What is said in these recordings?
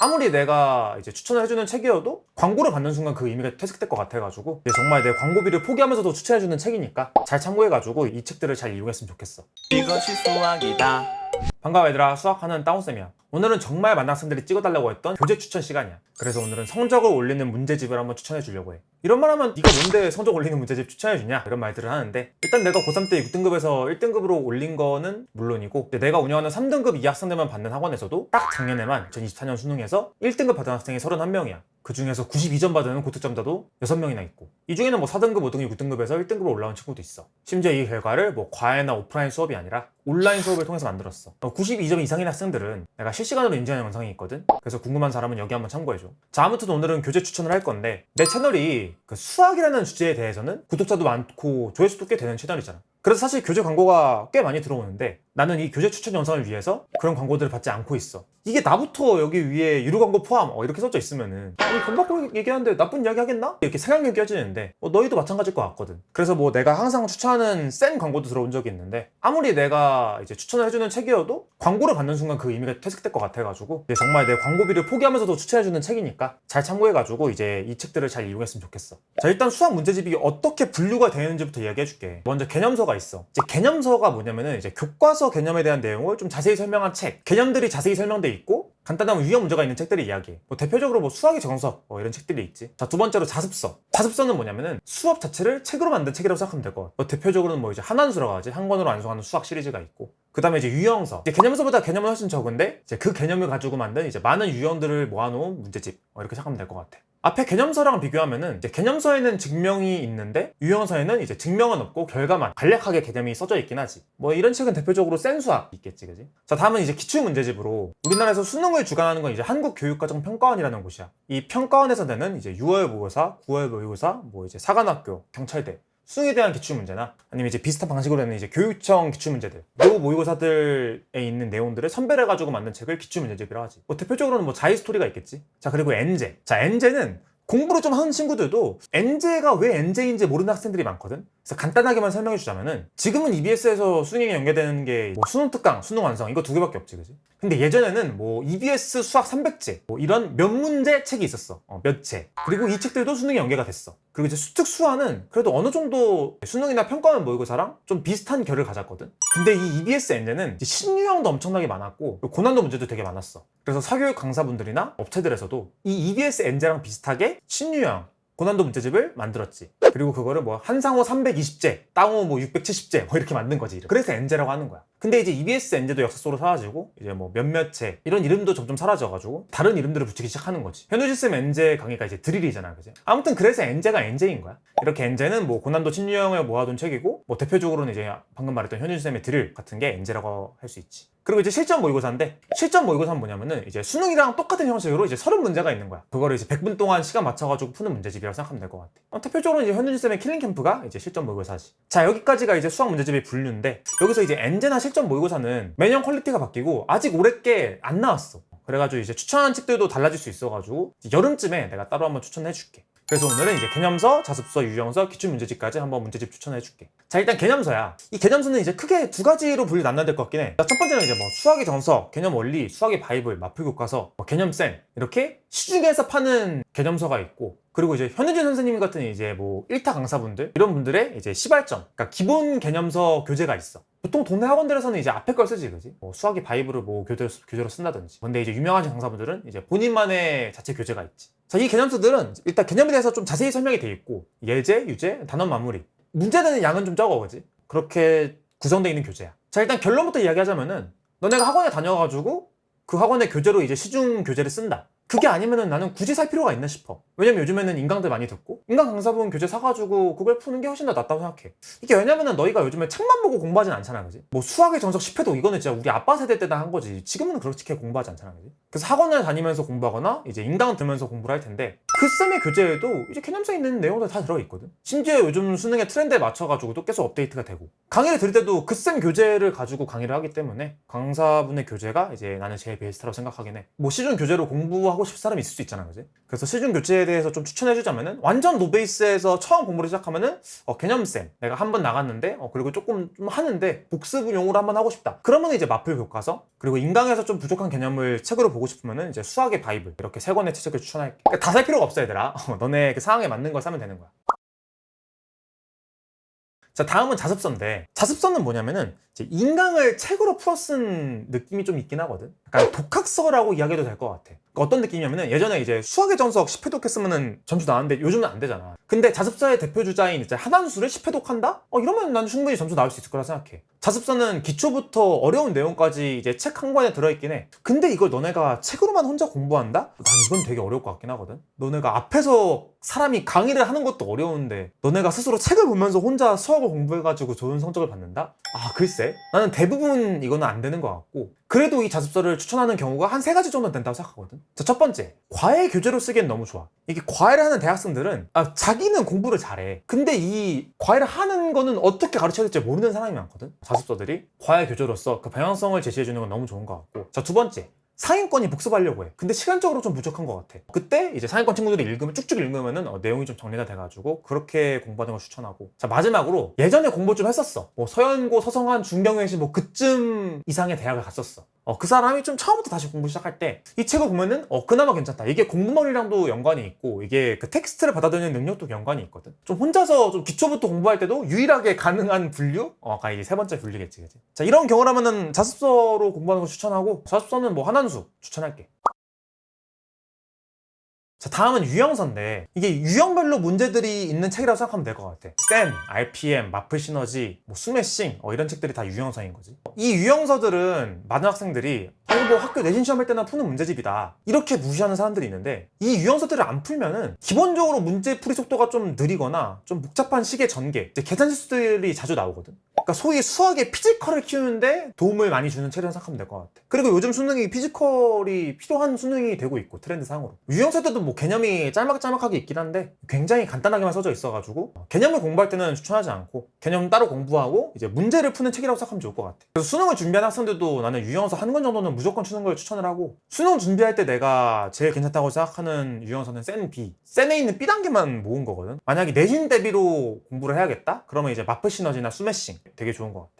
아무리 내가 이제 추천을 해주는 책이어도 광고를 받는 순간 그 의미가 퇴색될 것 같아가지고 정말 내 광고비를 포기하면서도 추천해주는 책이니까 잘 참고해가지고 이 책들을 잘 이용했으면 좋겠어. 이것이 수학이다. 반가워 얘들아, 수학하는 따온쌤이야. 오늘은 정말 많은 학생들이 찍어달라고 했던 교재 추천 시간이야. 그래서 오늘은 성적을 올리는 문제집을 한번 추천해 주려고 해. 이런 말 하면 네가 뭔데 성적 올리는 문제집 추천해 주냐 이런 말들을 하는데, 일단 내가 고3 때 6등급에서 1등급으로 올린 거는 물론이고, 내가 운영하는 3등급 이 학생들만 받는 학원에서도 딱 작년에만 2024년 수능에서 1등급 받은 학생이 31명이야. 그 중에서 92점 받은 고득점자도 6명이나 있고, 이 중에는 뭐 4등급, 5등급, 6등급에서 1등급으로 올라온 친구도 있어. 심지어 이 결과를 뭐 과외나 오프라인 수업이 아니라 온라인 수업을 통해서 만들었어. 92점 이상인 학생들은 내가 실시간으로 인증하는 영상이 있거든. 그래서 궁금한 사람은 여기 한번 참고해줘. 자, 아무튼 오늘은 교재 추천을 할 건데, 내 채널이 그 수학이라는 주제에 대해서는 구독자도 많고 조회수도 꽤 되는 채널이잖아. 그래서 사실 교재 광고가 꽤 많이 들어오는데, 나는 이 교재 추천 영상을 위해서 그런 광고들을 받지 않고 있어. 이게 나부터 여기 위에 유료 광고 포함 이렇게 써져 있으면은, 아니 돈 받고 얘기하는데 나쁜 이야기 하겠나? 이렇게 생각이 껴지는데, 너희도 마찬가지일 것 같거든. 그래서 뭐 내가 항상 추천하는 센 광고도 들어온 적이 있는데, 아무리 내가 이제 추천을 해주는 책이어도 광고를 받는 순간 그 의미가 퇴색될 것 같아가지고, 정말 내 광고비를 포기하면서도 추천해주는 책이니까 잘 참고해가지고 이제 이 책들을 잘 이용했으면 좋겠어. 자, 일단 수학 문제집이 어떻게 분류가 되는지부터 이야기해줄게. 먼저 개념서가 있어. 이제 개념서가 뭐냐면은 이제 교과서 개념에 대한 내용을 좀 자세히 설명한 책, 개념들이 자세히 설명돼 있고 간단한 유형 문제가 있는 책들을 이야기해. 대표적으로 뭐 수학의 정석 이런 책들이 있지. 자, 두 번째로 자습서. 자습서는 뭐냐면은 수업 자체를 책으로 만든 책이라고 생각하면 될 것 같아. 대표적으로는 뭐 이제 한한수라고 하지, 한 권으로 완성하는 수학 시리즈가 있고, 그 다음에 이제 유형서. 이제 개념서보다 개념은 훨씬 적은데 이제 그 개념을 가지고 만든 이제 많은 유형들을 모아놓은 문제집, 이렇게 생각하면 될 것 같아. 앞에 개념서랑 비교하면은 이제 개념서에는 증명이 있는데 유형서에는 이제 증명은 없고 결과만 간략하게 개념이 써져 있긴 하지. 뭐 이런 책은 대표적으로 센 수학 있겠지, 그지? 자, 다음은 이제 기출 문제집으로, 우리나라에서 수능을 주관하는 건 이제 한국교육과정평가원이라는 곳이야. 이 평가원에서 내는 이제 6월 모의고사, 9월 모의고사, 뭐 이제 사관학교, 경찰대 수능에 대한 기출문제나 아니면 이제 비슷한 방식으로 되는 이제 교육청 기출문제들, 요 모의고사들에 있는 내용들을 선별해가지고 만든 책을 기출문제집이라 하지. 대표적으로는 뭐 자이스토리가 있겠지. 자, 그리고 엔제. 자, 엔제는 공부를 좀 하는 친구들도 엔제가 왜 엔제인지 모르는 학생들이 많거든. 그래서 간단하게만 설명해 주자면은, 지금은 EBS에서 수능에 연계되는 게 뭐 수능 특강, 수능 완성 이거 두 개밖에 없지, 그지? 근데 예전에는 뭐 EBS 수학 300제 이런 몇 문제 책이 있었어. 몇 제. 그리고 이 책들도 수능에 연계가 됐어. 그리고 이제 수특 수화는 그래도 어느 정도 수능이나 평가원 모의고사랑 좀 비슷한 결을 가졌거든. 근데 이 EBS 엔제는 신유형도 엄청나게 많았고 고난도 문제도 되게 많았어. 그래서 사교육 강사분들이나 업체들에서도 이 EBS 엔제랑 비슷하게 신유형 고난도 문제집을 만들었지. 그리고 그거를 뭐 한상호 320제, 땅호 뭐 670제 이렇게 만든 거지. 그래서 엔제라고 하는 거야. 근데 이제 EBS 엔제도 역사 속으로 사라지고 이제 뭐 몇몇 제 이런 이름도 점점 사라져가지고 다른 이름들을 붙이기 시작하는 거지. 현우지쌤 엔제 강의가 이제 드릴이잖아, 그지? 아무튼 그래서 엔제가 엔제인 거야. 이렇게 엔제는 뭐 고난도 신유형을 모아둔 책이고, 뭐 대표적으로는 이제 방금 말했던 현우지쌤의 드릴 같은 게 엔제라고 할 수 있지. 그리고 이제 실전 모의고사인데, 실전 모의고사는 뭐냐면은 이제 수능이랑 똑같은 형식으로 이제 30문제가 있는 거야. 그거를 이제 100분 동안 시간 맞춰가지고 푸는 문제집이라고 생각하면 될 것 같아. 대표적으로 이제 현우지쌤의 킬링 캠프가 이제 실전 모의고사지. 자, 여기까지가 이제 수학 문제집의 분류인데, 여기서 이제 엔제나 실전 모의고사는 매년 퀄리티가 바뀌고 아직 올해 게 안 나왔어. 그래가지고 이제 추천한 책들도 달라질 수 있어가지고 여름쯤에 내가 따로 한번 추천해 줄게. 그래서 오늘은 이제 개념서, 자습서, 유형서, 기출문제집까지 한번 문제집 추천해 줄게. 자, 일단 개념서야. 이 개념서는 이제 크게 두 가지로 분류 나눠야 될 것 같긴 해. 첫 번째는 이제 뭐 수학의 정석, 개념 원리, 수학의 바이블, 마풀교과서, 개념센 이렇게 시중에서 파는 개념서가 있고, 그리고 이제 현우진 선생님 같은 이제 뭐 1타 강사분들 이런 분들의 이제 시발점, 그러니까 기본 개념서 교재가 있어. 보통 동네 학원들에서는 이제 앞에 걸 쓰지, 그지? 뭐 수학의 바이블을 뭐 교재로 쓴다든지. 근데 이제 유명하신 강사분들은 이제 본인만의 자체 교재가 있지. 자, 이 개념서들은 일단 개념에 대해서 좀 자세히 설명이 돼 있고, 예제, 유제, 단원 마무리, 문제되는 양은 좀 적어, 그지? 그렇게 구성되어 있는 교재야. 자, 일단 결론부터 이야기하자면은, 너네가 학원에 다녀가지고 그 학원의 교재로 이제 시중 교재를 쓴다. 그게 아니면은 나는 굳이 살 필요가 있나 싶어. 왜냐면 요즘에는 인강들 많이 듣고 인강 강사분 교재 사가지고 그걸 푸는 게 훨씬 더 낫다고 생각해. 이게 왜냐면은 너희가 요즘에 책만 보고 공부하진 않잖아, 그지? 뭐 수학의 정석 10회도 이거는 진짜 우리 아빠 세대 때나 한 거지. 지금은 그렇게 공부하지 않잖아, 그지? 그래서 학원을 다니면서 공부하거나 이제 인강 들으면서 공부를 할 텐데, 그 쌤의 교재에도 이제 개념서에 있는 내용들 다 들어있거든. 심지어 요즘 수능의 트렌드에 맞춰가지고도 계속 업데이트가 되고, 강의를 들을 때도 그 쌤 교재를 가지고 강의를 하기 때문에 강사분의 교재가 이제 나는 제일 베스트라고 생각하긴 해. 뭐 시중 교재로 공부하고 공부하고 싶은 사람이 있을 수 있잖아, 그지? 그래서 시중 교재에 대해서 좀 추천해주자면은 완전 노베이스에서 처음 공부를 시작하면은 개념쌤 내가 한 번 나갔는데 그리고 조금 좀 하는데 복습용으로 한번 하고 싶다. 그러면 이제 마플 교과서 그리고 인강에서 좀 부족한 개념을 책으로 보고 싶으면은 이제 수학의 바이블 이렇게 세 권의 책을 추천할게. 그러니까 다 살 필요가 없어 얘들아. 너네 그 상황에 맞는 걸 사면 되는 거야. 자, 다음은 자습서인데 자습서는 뭐냐면은 이제 인강을 책으로 풀어 쓴 느낌이 좀 있긴 하거든. 약간 독학서라고 이야기해도 될 것 같아. 그러니까 어떤 느낌이냐면은 예전에 이제 수학의 정석 10회 독했으면은 점수 나왔는데 요즘은 안 되잖아. 근데 자습서의 대표 주자인 이제 하단수를 10회 독한다? 이러면 난 충분히 점수 나올 수 있을 거라 생각해. 자습서는 기초부터 어려운 내용까지 이제 책 한 권에 들어있긴 해. 근데 이걸 너네가 책으로만 혼자 공부한다? 난 이건 되게 어려울 것 같긴 하거든. 너네가 앞에서 사람이 강의를 하는 것도 어려운데 너네가 스스로 책을 보면서 혼자 수학을 공부해가지고 좋은 성적을 받는다? 글쎄. 나는 대부분 이거는 안 되는 것 같고 그래도 이 자습서를 추천하는 경우가 한 3가지 정도는 된다고 생각하거든. 자, 첫 번째, 과외 교재로 쓰기엔 너무 좋아. 이게 과외를 하는 대학생들은 자기는 공부를 잘해. 근데 이 과외를 하는 거는 어떻게 가르쳐야 될지 모르는 사람이 많거든. 자습서들이 과외 교재로서 그 방향성을 제시해주는 건 너무 좋은 것 같고. 자, 두 번째, 상위권이 복습하려고 해. 근데 시간적으로 좀 부족한 것 같아. 그때 이제 상위권 친구들이 읽으면 쭉쭉 읽으면은 내용이 좀 정리가 돼가지고 그렇게 공부하는 걸 추천하고. 자, 마지막으로 예전에 공부 좀 했었어. 서연고, 서성한, 중경외시 그쯤 이상의 대학을 갔었어. 그 사람이 좀 처음부터 다시 공부 시작할 때 이 책을 보면은 그나마 괜찮다. 이게 공부머리랑도 연관이 있고 이게 그 텍스트를 받아들이는 능력도 연관이 있거든. 좀 혼자서 좀 기초부터 공부할 때도 유일하게 가능한 분류? 아까 이제 세 번째 분류겠지, 그치? 자, 이런 경우라면은 자습서로 공부하는 걸 추천하고 자습서는 한한수 추천할게. 자, 다음은 유형서인데 이게 유형별로 문제들이 있는 책이라고 생각하면 될 것 같아. 쌤, RPM, 마플 시너지, 스매싱 이런 책들이 다 유형서인 거지. 이 유형서들은 많은 학생들이 학교 내신 시험할 때나 푸는 문제집이다 이렇게 무시하는 사람들이 있는데 이 유형서들을 안 풀면은 기본적으로 문제 풀이 속도가 좀 느리거나 좀 복잡한 식의 전개, 이제 계산 실수들이 자주 나오거든. 그러니까 소위 수학의 피지컬을 키우는데 도움을 많이 주는 책이라고 생각하면 될 것 같아. 그리고 요즘 수능이 피지컬이 필요한 수능이 되고 있고 트렌드상으로 유형서 때도 개념이 짤막짤막하게 있긴 한데 굉장히 간단하게만 써져 있어가지고 개념을 공부할 때는 추천하지 않고 개념 따로 공부하고 이제 문제를 푸는 책이라고 생각하면 좋을 것 같아. 그래서 수능을 준비하는 학생들도 나는 유형서 한 권 정도는 무조건 추는 걸 추천을 하고 수능 준비할 때 내가 제일 괜찮다고 생각하는 유형서는 센 B, 센에 있는 B 단계만 모은 거거든. 만약에 내신 대비로 공부를 해야겠다? 그러면 이제 마플 시너지나 스매싱 되게 좋은 것 같아.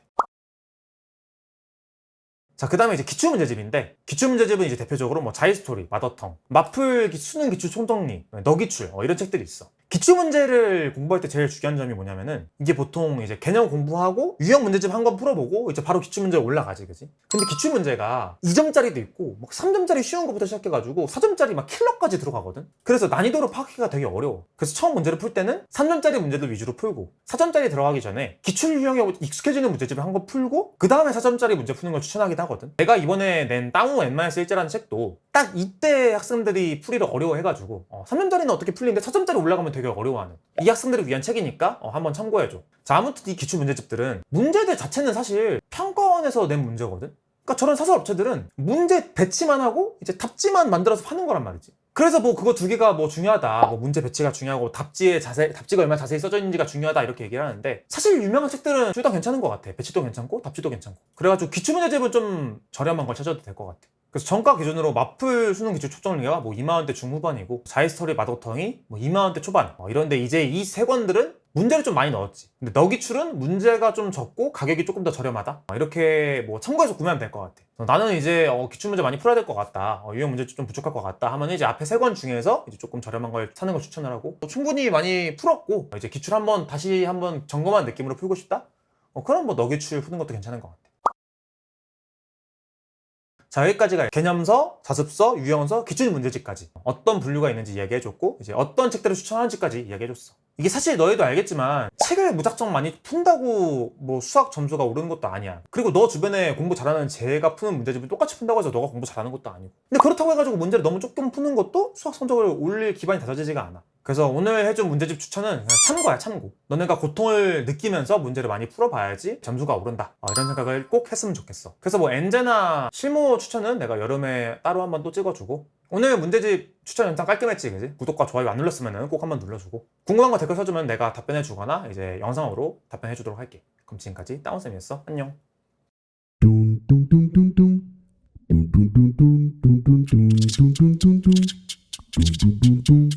자, 그 다음에 이제 기출문제집인데 기출문제집은 이제 대표적으로 자이스토리, 마더텅, 마플 수능 기출 총정리, 너기출 이런 책들이 있어. 기출문제를 공부할 때 제일 중요한 점이 뭐냐면은 이게 보통 이제 개념 공부하고 유형 문제집 한 권 풀어보고 이제 바로 기출문제 올라가지, 그지? 근데 기출문제가 2점짜리도 있고 3점짜리 쉬운 것부터 시작해가지고 4점짜리 킬러까지 들어가거든? 그래서 난이도를 파악하기가 되게 어려워. 그래서 처음 문제를 풀 때는 3점짜리 문제들 위주로 풀고 4점짜리 들어가기 전에 기출 유형에 익숙해지는 문제집을 한 권 풀고 그 다음에 4점짜리 문제 푸는 걸 추천하긴 하거든. 내가 이번에 낸 땅우 N-1제라는 책도 딱 이때 학생들이 풀이를 어려워해가지고 3점짜리는 어떻게 풀리는데 4점짜리 올라가면 되게 어려워하는 이 학생들을 위한 책이니까 한번 참고해줘. 자, 아무튼 이 기출 문제집들은 문제들 자체는 사실 평가원에서 낸 문제거든. 그러니까 저런 사설 업체들은 문제 배치만 하고 이제 답지만 만들어서 파는 거란 말이지. 그래서 그거 두 개가 중요하다, 문제 배치가 중요하고 답지가 얼마나 자세히 써져 있는지가 중요하다 이렇게 얘기를 하는데 사실 유명한 책들은 둘 다 괜찮은 것 같아. 배치도 괜찮고 답지도 괜찮고. 그래가지고 기출문제집은 좀 저렴한 걸 찾아도 될 것 같아. 그래서 전과 기준으로 마플 수능 기출 초정리가 2만원대 중후반이고 자이스토리 마더텅이 2만원대 초반 이런데 이제 이 세 권들은 문제를 좀 많이 넣었지. 근데 너기출은 문제가 좀 적고 가격이 조금 더 저렴하다 이렇게 참고해서 구매하면 될 것 같아. 나는 이제 기출문제 많이 풀어야 될 것 같다, 유형 문제 좀 부족할 것 같다 하면 이제 앞에 세 권 중에서 이제 조금 저렴한 걸 사는 걸 추천을 하고 충분히 많이 풀었고 이제 기출 다시 한번 점검한 느낌으로 풀고 싶다? 그럼 너기출 푸는 것도 괜찮은 것 같아. 자, 여기까지가 개념서, 자습서, 유형서, 기출문제집까지 어떤 분류가 있는지 이야기해줬고 이제 어떤 책들을 추천하는지까지 이야기해줬어. 이게 사실 너희도 알겠지만 책을 무작정 많이 푼다고 수학 점수가 오르는 것도 아니야. 그리고 너 주변에 공부 잘하는 쟤가 푸는 문제집을 똑같이 푼다고 해서 너가 공부 잘하는 것도 아니고. 근데 그렇다고 해가지고 문제를 너무 조금 푸는 것도 수학 성적을 올릴 기반이 다져지지가 않아. 그래서 오늘 해준 문제집 추천은 그냥 참고야, 참고. 너네가 고통을 느끼면서 문제를 많이 풀어봐야지 점수가 오른다, 이런 생각을 꼭 했으면 좋겠어. 그래서 엔제나 실무 추천은 내가 여름에 따로 한번 또 찍어주고 오늘 문제집 추천 영상 깔끔했지, 그지? 구독과 좋아요 안 눌렀으면 꼭 한번 눌러주고 궁금한 거 댓글 써주면 내가 답변해주거나 이제 영상으로 답변해주도록 할게. 그럼 지금까지 다운쌤이었어. 안녕. dun dun dun dun dun dun dun dun dun dun